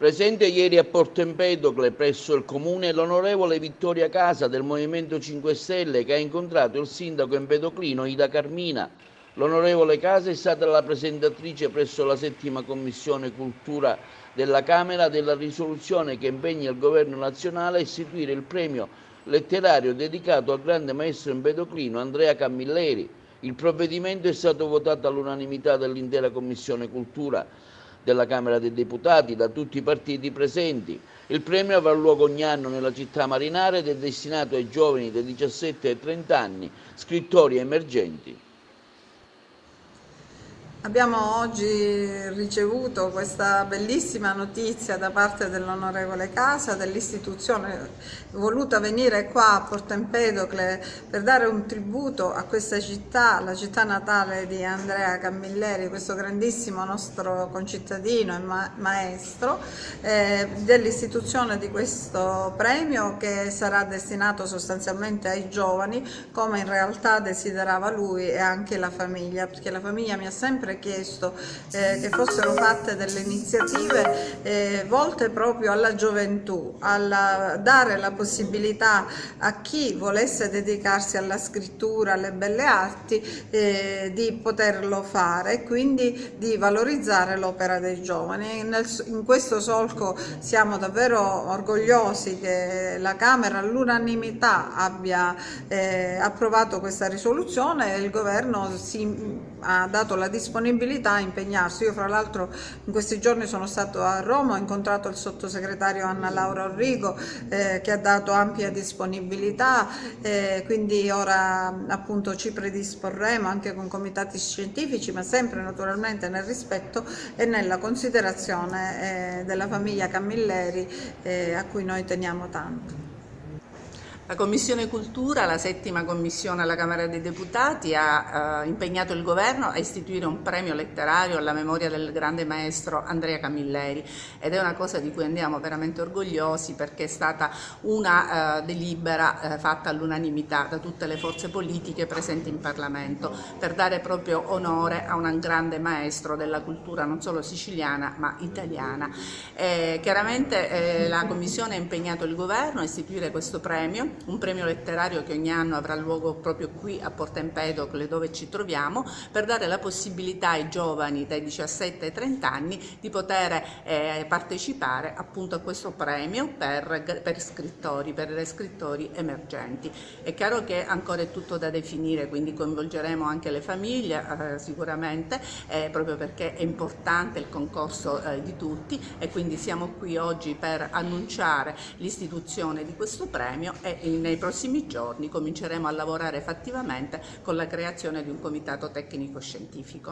Presente ieri a Porto Empedocle presso il Comune l'onorevole Vittoria Casa del Movimento 5 Stelle che ha incontrato il sindaco empedoclino Ida Carmina. L'onorevole Casa è stata la presentatrice presso la 7ª Commissione Cultura della Camera della risoluzione che impegna il Governo nazionale a istituire il premio letterario dedicato al grande maestro empedoclino Andrea Camilleri. Il provvedimento è stato votato all'unanimità dall'intera Commissione Cultura della Camera dei Deputati, da tutti i partiti presenti. Il premio avrà luogo ogni anno nella città marinara ed è destinato ai giovani dai 17 ai 30 anni, scrittori emergenti. Abbiamo oggi ricevuto questa bellissima notizia da parte dell'onorevole Casa dell'istituzione voluta venire qua a Porto Empedocle per dare un tributo a questa città, la città natale di Andrea Camilleri, questo grandissimo nostro concittadino e maestro, dell'istituzione di questo premio che sarà destinato sostanzialmente ai giovani, come in realtà desiderava lui e anche la famiglia, perché la famiglia mi ha sempre chiesto che fossero fatte delle iniziative volte proprio alla gioventù, a dare la possibilità a chi volesse dedicarsi alla scrittura, alle belle arti, di poterlo fare e quindi di valorizzare l'opera dei giovani. In questo solco siamo davvero orgogliosi che la Camera all'unanimità abbia approvato questa risoluzione e il Governo ha dato la disponibilità a impegnarsi. Io fra l'altro in questi giorni sono stato a Roma, ho incontrato il sottosegretario Anna Laura Orrigo che ha dato ampia disponibilità, quindi ora appunto ci predisporremo anche con comitati scientifici, ma sempre naturalmente nel rispetto e nella considerazione della famiglia Camilleri a cui noi teniamo tanto. La Commissione Cultura, la 7ª Commissione alla Camera dei Deputati, ha impegnato il Governo a istituire un premio letterario alla memoria del grande maestro Andrea Camilleri ed è una cosa di cui andiamo veramente orgogliosi perché è stata una delibera fatta all'unanimità da tutte le forze politiche presenti in Parlamento per dare proprio onore a un grande maestro della cultura non solo siciliana ma italiana. Chiaramente la Commissione ha impegnato il Governo a istituire questo premio, un premio letterario che ogni anno avrà luogo proprio qui a Porto Empedocle dove ci troviamo, per dare la possibilità ai giovani dai 17 ai 30 anni di poter partecipare appunto a questo premio per scrittori emergenti. È chiaro che ancora è tutto da definire, quindi coinvolgeremo anche le famiglie sicuramente, proprio perché è importante il concorso di tutti e quindi siamo qui oggi per annunciare l'istituzione di questo premio e nei prossimi giorni cominceremo a lavorare fattivamente con la creazione di un comitato tecnico scientifico.